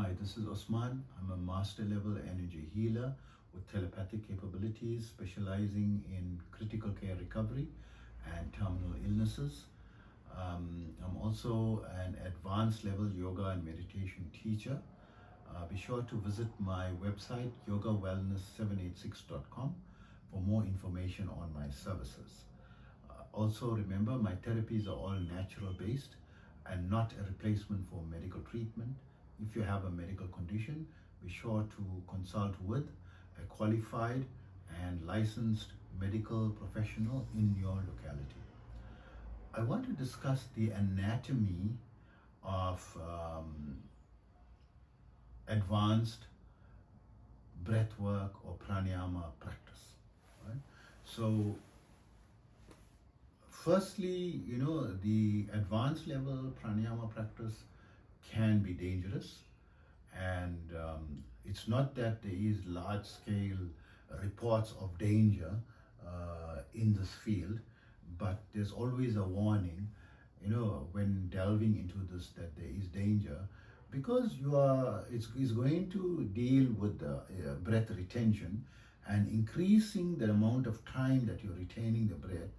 Hi, this is Osman. I'm a master level energy healer with telepathic capabilities, specializing in critical care recovery and terminal illnesses. I'm also an advanced level yoga and meditation teacher. Be sure to visit my website yogawellness786.com for more information on my services. Also remember, my therapies are all natural based and not a replacement for medical treatment. If you have a medical condition, be sure to consult with a qualified and licensed medical professional in your locality. I want to discuss the anatomy of advanced breathwork or pranayama practice. Right? So, firstly, the advanced level pranayama practice can be dangerous, and it's not that there is large scale reports of danger in this field, but there's always a warning, when delving into this, that there is danger, because it's going to deal with the breath retention and increasing the amount of time that you're retaining the breath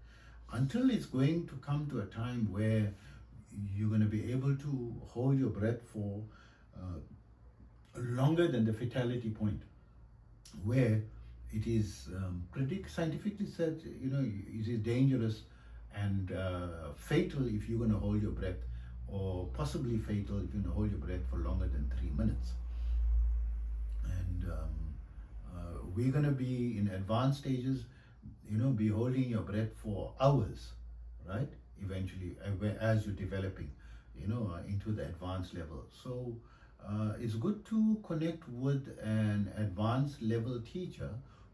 until it's going to come to a time where you're going to be able to hold your breath for longer than the fatality point, where it is scientifically said, it is dangerous and fatal if you're going to hold your breath, or possibly fatal if you're going to hold your breath for longer than 3 minutes. And we're going to be in advanced stages, be holding your breath for hours, right? Eventually, as you're developing, into the advanced level. So it's good to connect with an advanced level teacher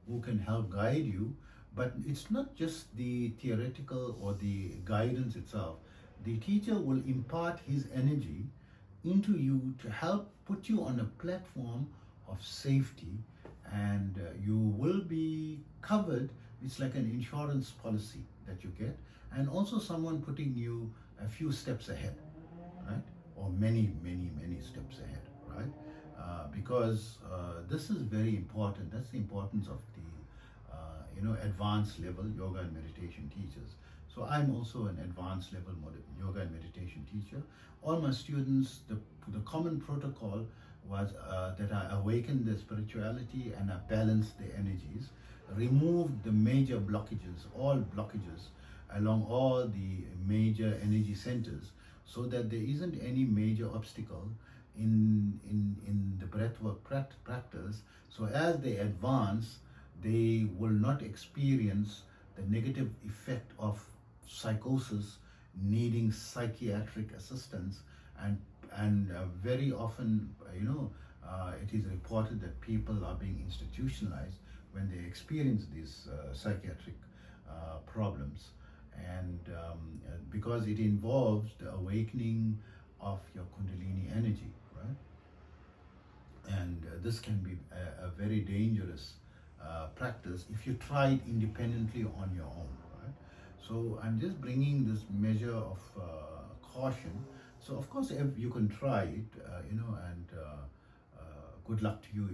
who can help guide you. But it's not just the theoretical or the guidance itself. The teacher will impart his energy into you to help put you on a platform of safety, and you will be covered. It's like an insurance policy that you get, and also someone putting you a few steps ahead, right? Or many, many, many steps ahead, right? Because this is very important. That's the importance of the advanced level yoga and meditation teachers. So I'm also an advanced level yoga and meditation teacher. All my students, the common protocol was that I awakened their spirituality and I balanced their energies, removed the major blockages, all blockages along all the major energy centers, so that there isn't any major obstacle in the breathwork practice. So as they advance, they will not experience the negative effect of psychosis, needing psychiatric assistance, and very often, it is reported that people are being institutionalized when they experience these psychiatric problems, and because it involves the awakening of your Kundalini energy, right? And this can be a very dangerous practice if you try it independently on your own, right? So I'm just bringing this measure of caution. So of course, if you can try it, and good luck to you,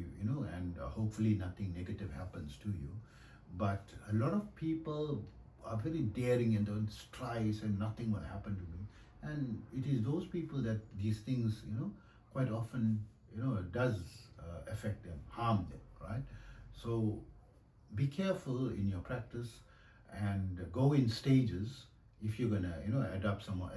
and hopefully nothing negative happens to you. But a lot of people are very daring and don't try, and nothing will happen to me. And it is those people that these things, quite often, does affect them, harm them, right? So be careful in your practice and go in stages if you're gonna, adopt some of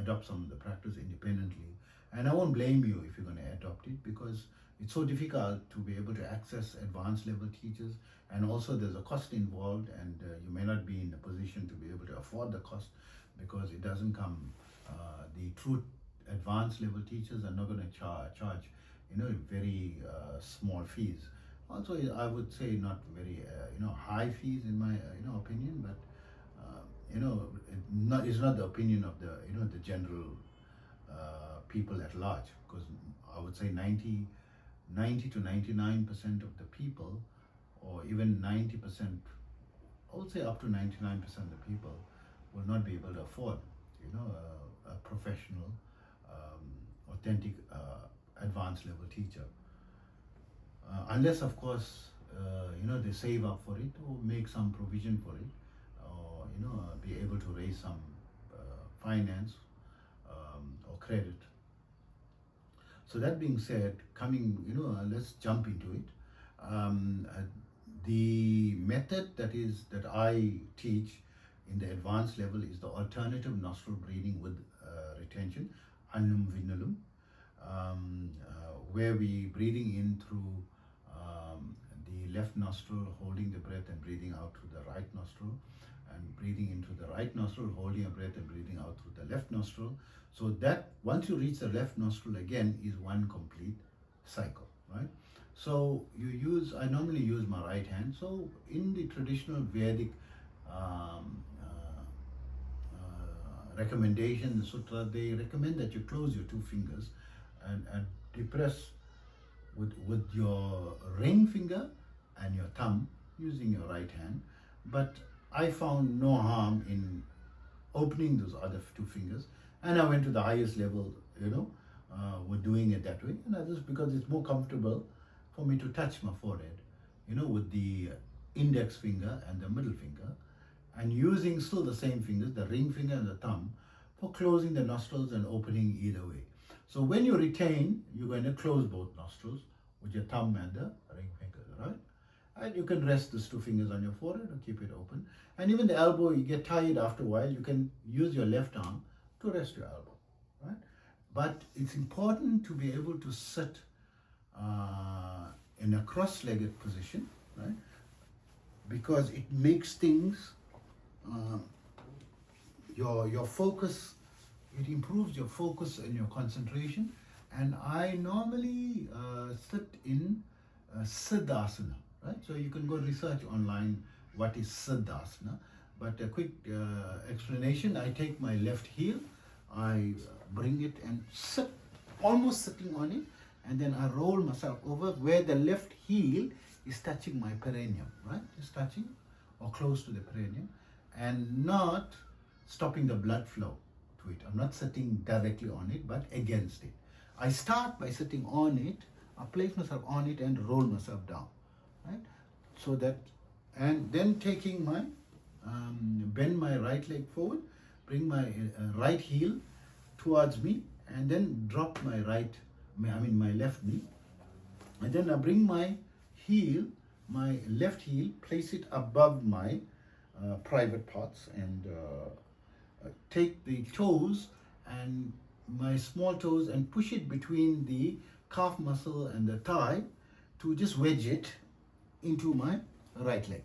the practice independently. And I won't blame you if you're gonna adopt it, because it's so difficult to be able to access advanced level teachers, and also there's a cost involved, and you may not be in a position to be able to afford the cost, because it doesn't come. The true advanced level teachers are not going to charge, very small fees. Also, I would say not very, high fees in my, opinion, but it's not the opinion of the, the general people at large, because I would say 90 to 99% of the people, or even 90%, I would say up to 99% of the people will not be able to afford, a professional, authentic, advanced level teacher. unless of course they save up for it or make some provision for it, or be able to raise some finance or credit. So that being said, let's jump into it. The method that I teach in the advanced level is the alternative nostril breathing with retention, annum vinalum, where we breathing in through the left nostril, holding the breath and breathing out through the right nostril, and breathing into the right nostril, holding a breath and breathing out through the left nostril. So that once you reach the left nostril again is one complete cycle, right? So I normally use my right hand. So in the traditional Vedic recommendation, the sutra, they recommend that you close your two fingers and depress with your ring finger and your thumb using your right hand. But I found no harm in opening those other two fingers, and I went to the highest level, with doing it that way. And others, because it's more comfortable for me to touch my forehead, with the index finger and the middle finger, and using still the same fingers, the ring finger and the thumb, for closing the nostrils and opening either way. So when you retain, you're going to close both nostrils with your thumb and the ring finger, right? And you can rest these two fingers on your forehead or keep it open. And even the elbow, you get tired after a while, you can use your left arm to rest your elbow, right? But it's important to be able to sit in a cross-legged position, right? Because it makes things, your focus, it improves your focus and your concentration. And I normally sit in Siddhasana, right? So you can go research online what is Siddhasana. But a quick explanation, I take my left heel, I bring it and sit, almost sitting on it, and then I roll myself over where the left heel is touching my perineum, right? Just touching or close to the perineum, and not stopping the blood flow to it. I'm not sitting directly on it, but against it. I start by sitting on it, I place myself on it and roll myself down, right? So that, and then taking my, bend my right leg forward, bring my right heel towards me, and then drop my my left knee. And then I bring my left heel, place it above my private parts, and take the toes and my small toes and push it between the calf muscle and the thigh to just wedge it into my right leg.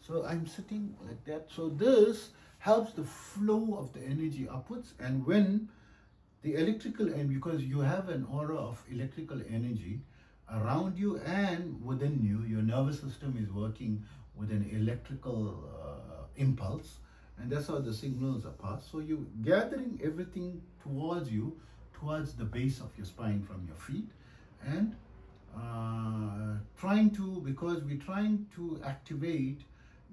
So I'm sitting like that. So this helps the flow of the energy upwards. And when the electrical, and because you have an aura of electrical energy around you and within you, your nervous system is working with an electrical impulse, and that's how the signals are passed. So you're gathering everything towards you, towards the base of your spine from your feet, and because we're trying to activate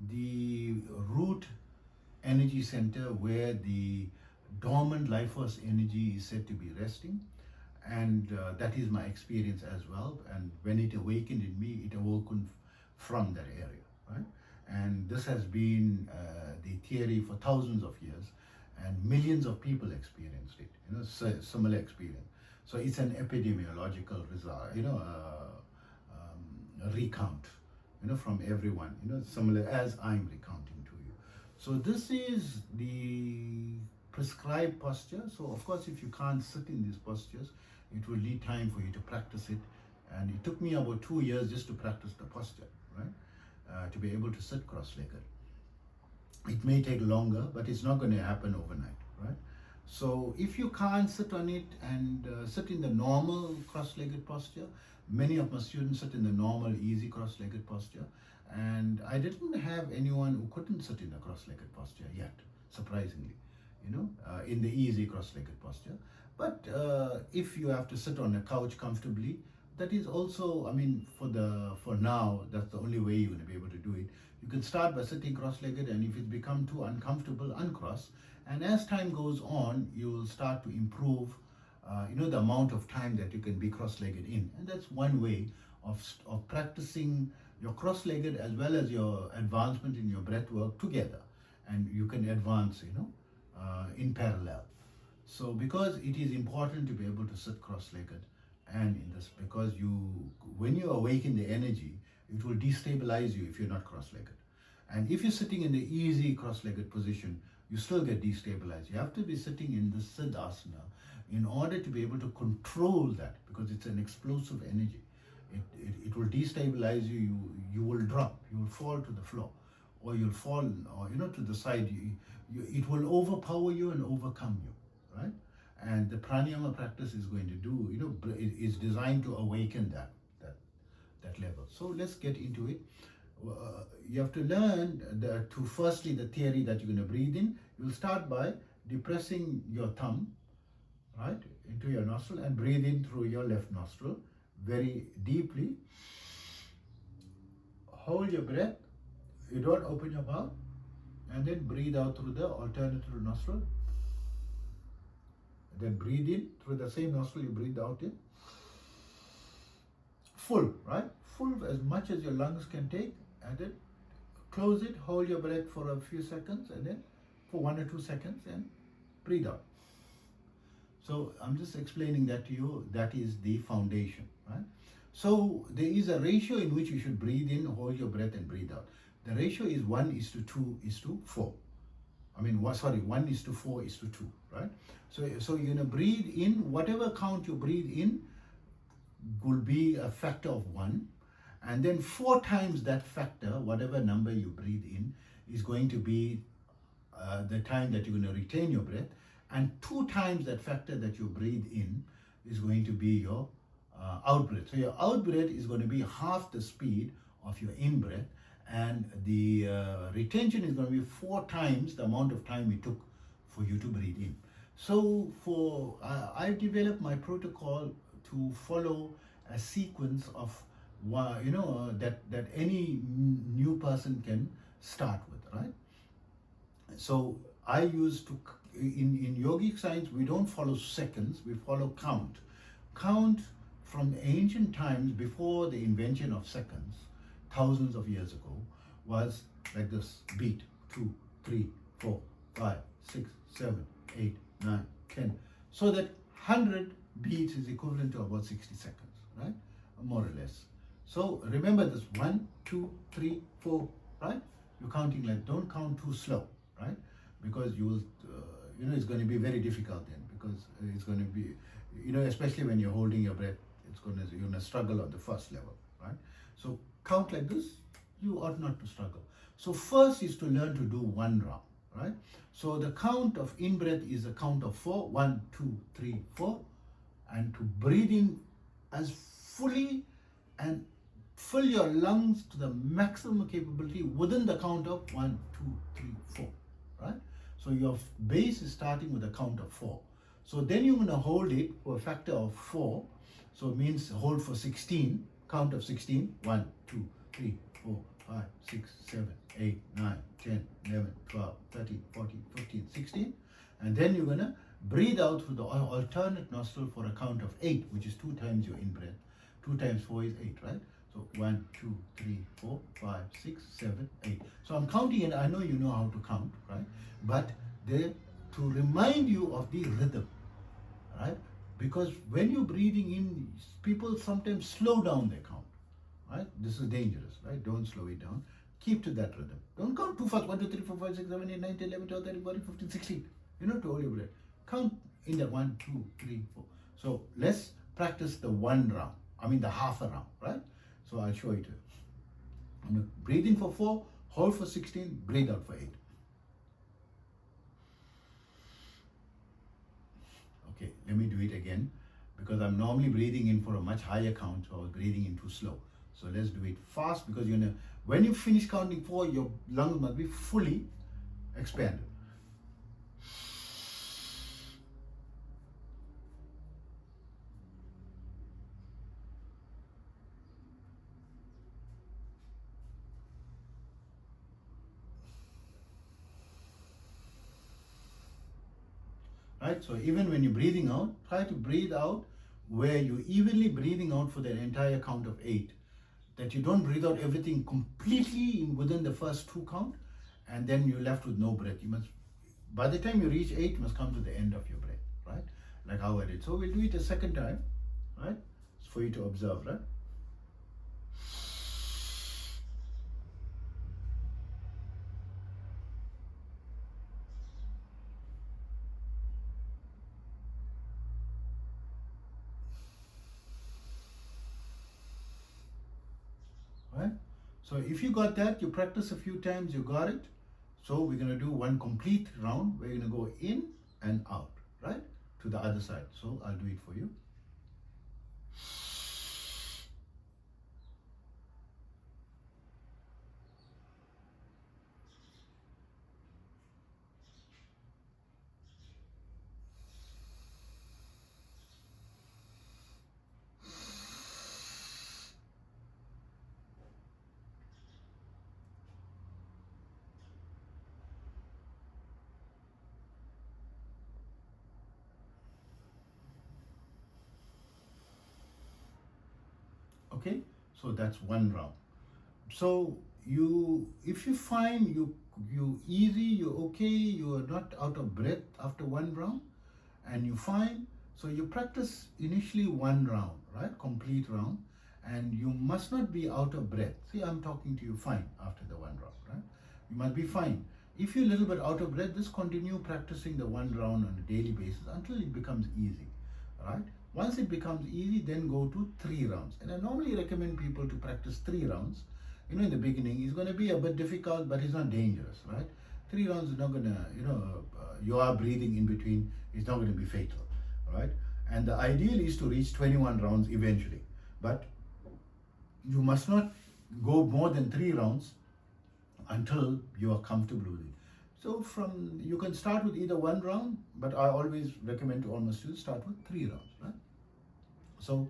the root energy center where the dormant life force energy is said to be resting. And that is my experience as well. And when it awakened in me, it awoken from that area, right? And this has been the theory for thousands of years, and millions of people experienced it, similar experience. So it's an epidemiological result, recount, from everyone, similar as I'm recounting to you. So this is the prescribed posture. So of course, if you can't sit in these postures, it will need time for you to practice it. And it took me about 2 years just to practice the posture, right? To be able to sit cross-legged. It may take longer, but it's not going to happen overnight, right? So if you can't sit on it and sit in the normal cross-legged posture, many of my students sit in the normal, easy cross-legged posture. And I didn't have anyone who couldn't sit in the cross-legged posture yet, surprisingly, in the easy cross-legged posture. But if you have to sit on a couch comfortably, that is also, for now, that's the only way you're going to be able to do it. You can start by sitting cross-legged, and if it's become too uncomfortable, uncross. And as time goes on, you will start to improve, the amount of time that you can be cross-legged in. And that's one way of practicing your cross-legged as well as your advancement in your breath work together, and you can advance, in parallel. So because it is important to be able to sit cross-legged, and in this, because when you awaken the energy, it will destabilize you if you're not cross-legged. And if you're sitting in the easy cross-legged position, you still get destabilized. You have to be sitting in the Siddhasana in order to be able to control that, because it's an explosive energy. It will destabilize you. You will drop. You will fall to the floor, or you'll fall, or to the side. It will overpower you and overcome you, right? And the pranayama practice is going to do, it's designed to awaken that level. So let's get into it. You have to learn firstly the theory that you're going to breathe in. You'll start by depressing your thumb, right, into your nostril, and breathe in through your left nostril very deeply. Hold your breath. You don't open your mouth, and then breathe out through the alternative nostril. Then breathe in through the same nostril you breathe out in. Full, right? Full as much as your lungs can take, and then close it, hold your breath for a few seconds, and then for 1 or 2 seconds, and breathe out. So I'm just explaining that to you. That is the foundation, right? So there is a ratio in which you should breathe in, hold your breath, and breathe out. The ratio is 1:2:4. 1:4:2, right? So you're going to breathe in, whatever count you breathe in will be a factor of 1. And then 4 times that factor, whatever number you breathe in, is going to be the time that you're going to retain your breath. And 2 times that factor that you breathe in is going to be your out breath. So your out breath is going to be half the speed of your in breath, and the retention is going to be 4 times the amount of time it took for you to breathe in. So I've developed my protocol to follow a sequence of that any new person can start with, right? So I used to, in yogic science, we don't follow seconds, we follow count. Count from ancient times, before the invention of seconds, thousands of years ago, was like this: beat, 2, 3, 4, 5, 6, 7, 8, 9, 10. So that 100 beats is equivalent to about 60 seconds, right? More or less. So remember this: 1, 2, 3, 4, right? You're counting like, don't count too slow, right? Because you will, it's going to be very difficult then, because it's going to be, especially when you're holding your breath, you're going to struggle on the first level, right? So count like this, you ought not to struggle. So first is to learn to do 1 round, right? So the count of in-breath is a count of 4, 1, 2, 3, 4, and to breathe in as fully and fill your lungs to the maximum capability within the count of 1, 2, 3, 4, right? So your base is starting with a count of 4. So then you're going to hold it for a factor of 4. So it means hold for 16, count of 16, 1, 2, 3, 4, 5, 6, 7, 8, 9, 10, 11, 12, 13, 14, 15, 16. And then you're going to breathe out through the alternate nostril for a count of 8, which is 2 times your in-breath. 2 times 4 is 8, right? So 1, 2, 3, 4, 5, 6, 7, 8. So I'm counting, and I know you know how to count, right? But to remind you of the rhythm, right? Because when you're breathing in, people sometimes slow down their count, right? This is dangerous, right? Don't slow it down. Keep to that rhythm. Don't count too fast. 1, 2, 3, 4, 5, 6, 7, 8, 9, 10, 11, 12, 13, 14, 15, 16. To hold your breath. Count in the 1, 2, 3, 4. So let's practice the 1 round. The half a round, right? So I'll show it to you. I'm going to breathe in for 4, hold for 16, breathe out for 8. Okay, let me do it again, because I'm normally breathing in for a much higher count, so I was breathing in too slow. So let's do it fast, because when you finish counting 4, your lungs must be fully expanded. Right? So even when you're breathing out, try to breathe out where you're evenly breathing out for that entire count of 8, that you don't breathe out everything completely within the first 2 count, and then you're left with no breath. You must, by the time you reach 8, you must come to the end of your breath, right? Like how I did. So we'll do it a second time, right? It's for you to observe, right? Right? So if you got that, you practice a few times, you got it. So we're going to do one complete round. We're going to go in and out, right? To the other side. So I'll do it for you. Okay, so that's one round. So if you find you easy, you're okay, you're not out of breath after one round, and you find, so you practice initially one round, right? Complete round, and you must not be out of breath. See, I'm talking to you fine after the one round, right? You must be fine. If you're a little bit out of breath, just continue practicing the one round on a daily basis until it becomes easy, right? Once it becomes easy, then go to 3 rounds. And I normally recommend people to practice 3 rounds. You know, in the beginning, it's going to be a bit difficult, but it's not dangerous, right? 3 rounds is not going to, you are breathing in between, it's not going to be fatal, right? And the ideal is to reach 21 rounds eventually. But you must not go more than 3 rounds until you are comfortable with it. So you can start with either 1 round, but I always recommend to almost still start with 3 rounds, right? So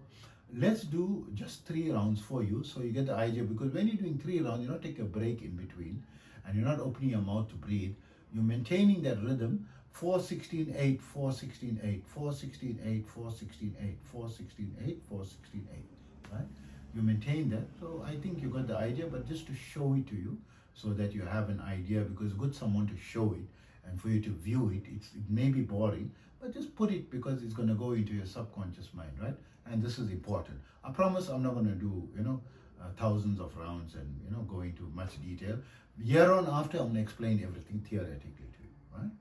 let's do just 3 rounds for you, so you get the idea, because when you're doing 3 rounds, you don't take a break in between, and you're not opening your mouth to breathe. You're maintaining that rhythm, 4, 16, 8, 4, 16, 8, 4, 16, 8, 4, 16, 8, 4, 16, 8, 4, 16, 8, right? You maintain that. So I think you got the idea, but just to show it to you so that you have an idea, because it's good someone to show it and for you to view it. It may be boring, but just put it, because it's going to go into your subconscious mind, right? And this is important. I promise I'm not going to do, thousands of rounds and, go into much detail. Year on after, I'm going to explain everything theoretically to you, right?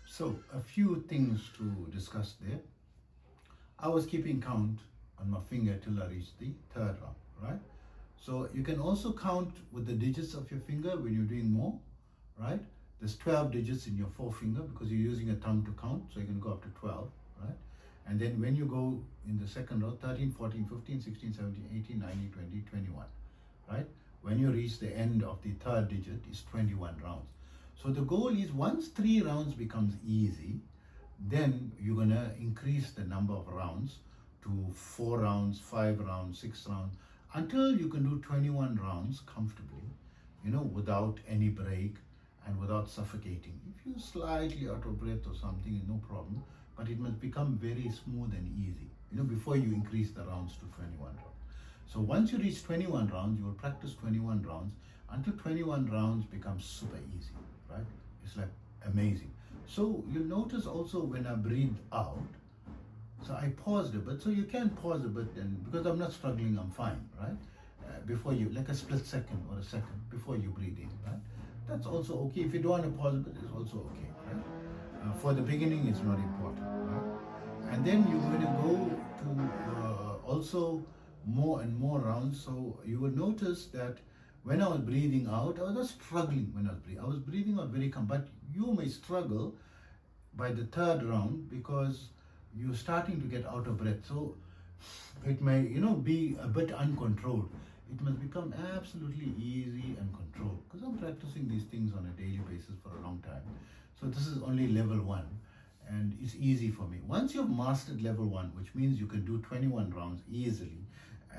So a few things to discuss there. I was keeping count on my finger till I reached the 3rd round, right? So you can also count with the digits of your finger when you're doing more, right? There's 12 digits in your forefinger because you're using a thumb to count, so you can go up to 12, right? And then when you go in the second row, 13, 14, 15, 16, 17, 18, 19, 20, 21, right? When you reach the end of the third digit is 21 rounds. So the goal is once 3 rounds becomes easy, then you're going to increase the number of rounds to 4 rounds, 5 rounds, 6 rounds, until you can do 21 rounds comfortably, without any break and without suffocating. If you're slightly out of breath or something, no problem, but it must become very smooth and easy, before you increase the rounds to 21 rounds. So once you reach 21 rounds, you will practice 21 rounds until 21 rounds becomes super easy, right? It's like amazing. So you'll notice also when I breathe out, so I paused a bit, so you can pause a bit, and because I'm not struggling, I'm fine, right? Before you, like a split second or a second before you breathe in, right? That's also okay. If you don't want to pause a bit, it's also okay, right? For the beginning, it's not important, right? And then you're going to go to also more and more rounds. So you will notice that when I was breathing out, I was not struggling when I was breathing. I was breathing out very calm, but you may struggle by the third round because you're starting to get out of breath. So it may, be a bit uncontrolled. It must become absolutely easy and controlled, because I'm practicing these things on a daily basis for a long time. So this is only level 1 and it's easy for me. Once you've mastered level 1, which means you can do 21 rounds easily,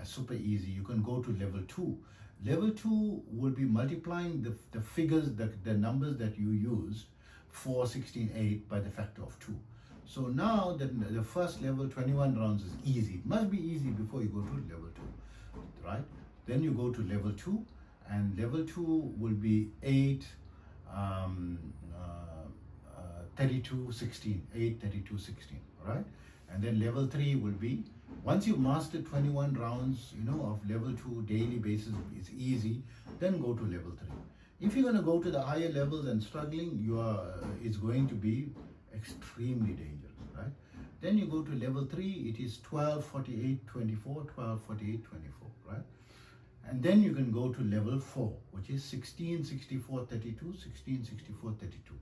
super easy, you can go to level 2. Level 2 will be multiplying the figures, the numbers that you used, 4, 16, 8 by the factor of 2. So now the first level, 21 rounds, is easy. It must be easy before you go to level 2, right? Then you go to level 2, and level 2 will be 8, 32, 16, 8, 32, 16, right? And then level 3 will be, once you've mastered 21 rounds, of level 2 daily basis, it's easy, then go to level 3. If you're going to go to the higher levels and struggling, it's going to be extremely dangerous, right? Then you go to level 3, it is 12, 48, 24, 12, 48, 24, right? And then you can go to level 4, which is 16, 64, 32, 16, 64, 32.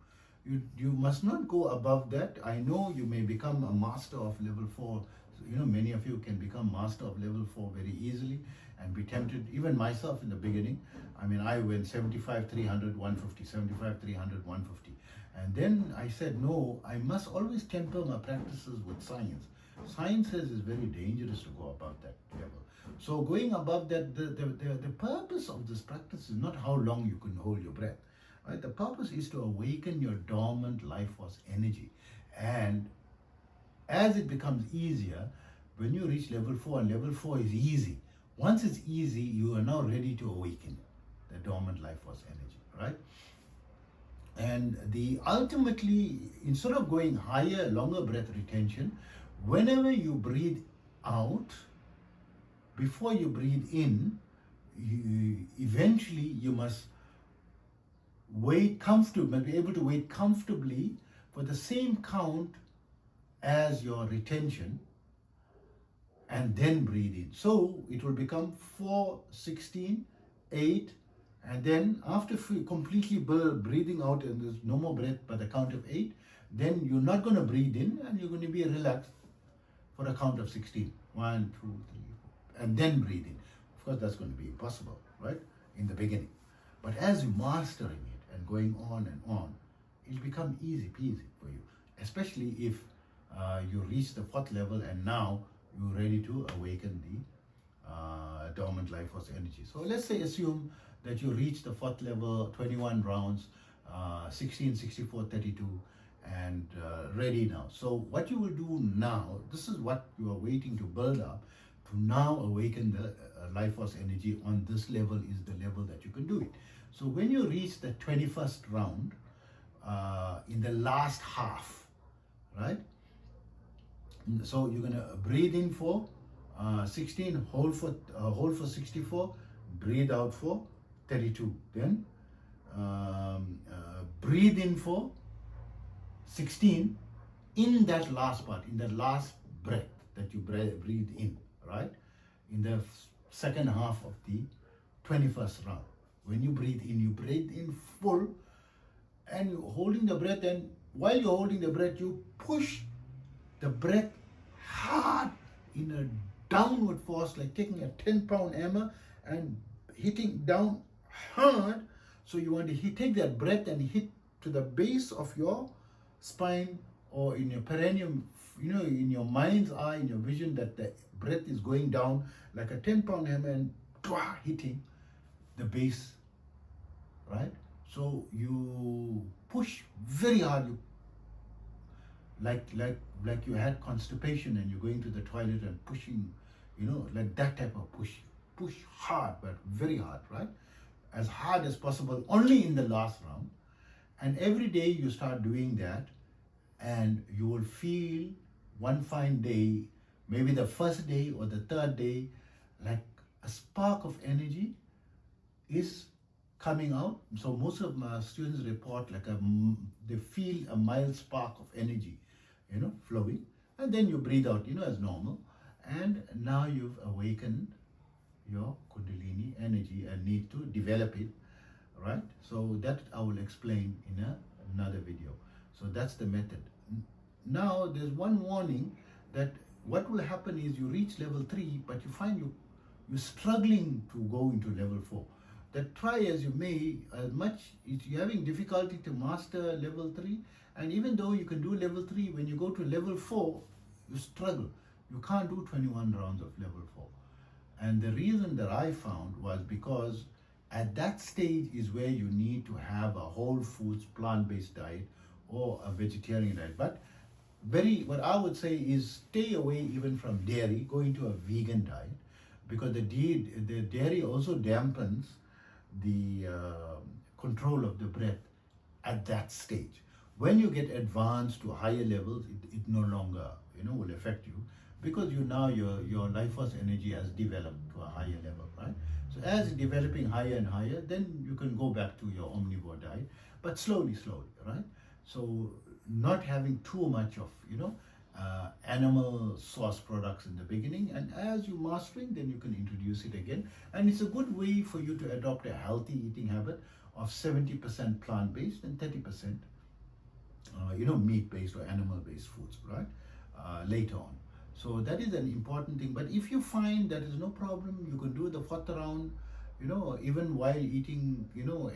You must not go above that. I know you may become a master of level 4. Many of you can become master of level 4 very easily and be tempted. Even myself in the beginning, I went 75, 300, 150, 75, 300, 150. And then I said, no, I must always temper my practices with science. Science says it's very dangerous to go above that level. So going above that, the purpose of this practice is not how long you can hold your breath. Right? The purpose is to awaken your dormant life force energy. And as it becomes easier, when you reach level 4, and level 4 is easy. Once it's easy, you are now ready to awaken the dormant life force energy, right? And ultimately, instead of going higher, longer breath retention, whenever you breathe out, before you breathe in, eventually you must wait comfortably, must be able to wait comfortably for the same count as your retention, and then breathe in. So it will become 4, 16, 8, and then after completely breathing out, and there's no more breath by the count of 8, then you're not going to breathe in, and you're going to be relaxed for a count of 16. 1, 2, 3, 4, and then breathe in. Of course, that's going to be impossible, right, in the beginning. But as you're mastering it and going on and on, it'll become easy peasy for you, especially if you reach the 4th level and now you're ready to awaken the dormant life force energy. So let's say, assume that you reach the 4th level, 21 rounds, 16, 64, 32, and ready now. So what you will do now, this is what you are waiting to build up to now awaken the life force energy on this level, is the level that you can do it. So when you reach the 21st round, in the last half, right? So you're gonna breathe in for 16, hold for 64, breathe out for 32. Then breathe in for 16 in that last part, in the last breath that you breathe in, right? In the second half of the 21st round. When you breathe in full, and you're holding the breath, and while you're holding the breath, you push the breath hard in a downward force, like taking a 10-pound hammer and hitting down hard. So you want to take that breath and hit to the base of your spine, or in your perineum, in your mind's eye, in your vision, that the breath is going down like a 10-pound hammer and hitting the base, right? So you push very hard, you like you had constipation and you're going to the toilet and pushing, like that type of push hard, but very hard, right? As hard as possible, only in the last round. And every day you start doing that, and you will feel one fine day, maybe the first day or the third day, like a spark of energy is coming out. So most of my students report like they feel a mild spark of energy, flowing, and then you breathe out, as normal, and now you've awakened your Kundalini energy and need to develop it, right? So that I will explain in another video. So that's the method. Now there's one warning, that what will happen is you reach level 3, but you find you're struggling to go into level 4. That try as you may, as much if you're having difficulty to master level 3, and even though you can do level 3, when you go to level 4, you struggle. You can't do 21 rounds of level 4. And the reason that I found was because at that stage is where you need to have a whole foods, plant-based diet or a vegetarian diet. But what I would say is stay away even from dairy, go into a vegan diet, because the dairy also dampens the control of the breath at that stage. When you get advanced to higher levels, it no longer will affect you, because your life force energy has developed to a higher level, right? So as it's developing higher and higher, then you can go back to your omnivore diet, but slowly, right? So not having too much of animal source products in the beginning, and as you mastering, then you can introduce it again. And it's a good way for you to adopt a healthy eating habit of 70% plant-based and 30% meat-based or animal-based foods, right? Later on. So that is an important thing. But if you find that is no problem, you can do the 4th round, even while eating,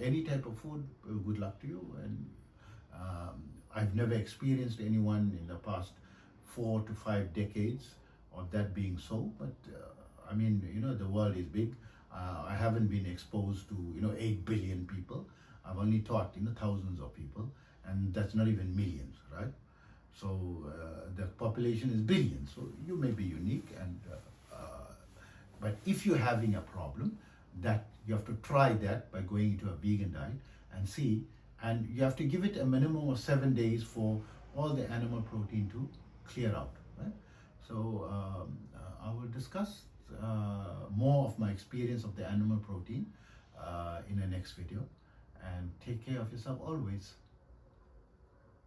any type of food. Good luck to you. And I've never experienced anyone in the past 4 to 5 decades of that being so. But I mean, the world is big. I haven't been exposed to 8 billion people. I've only taught thousands of people, and that's not even millions, right? So the population is billions. So you may be unique, and but if you're having a problem, that you have to try that by going into a vegan diet and see. And you have to give it a minimum of 7 days for all the animal protein to clear out, right? So I will discuss more of my experience of the animal protein in the next video. And take care of yourself always.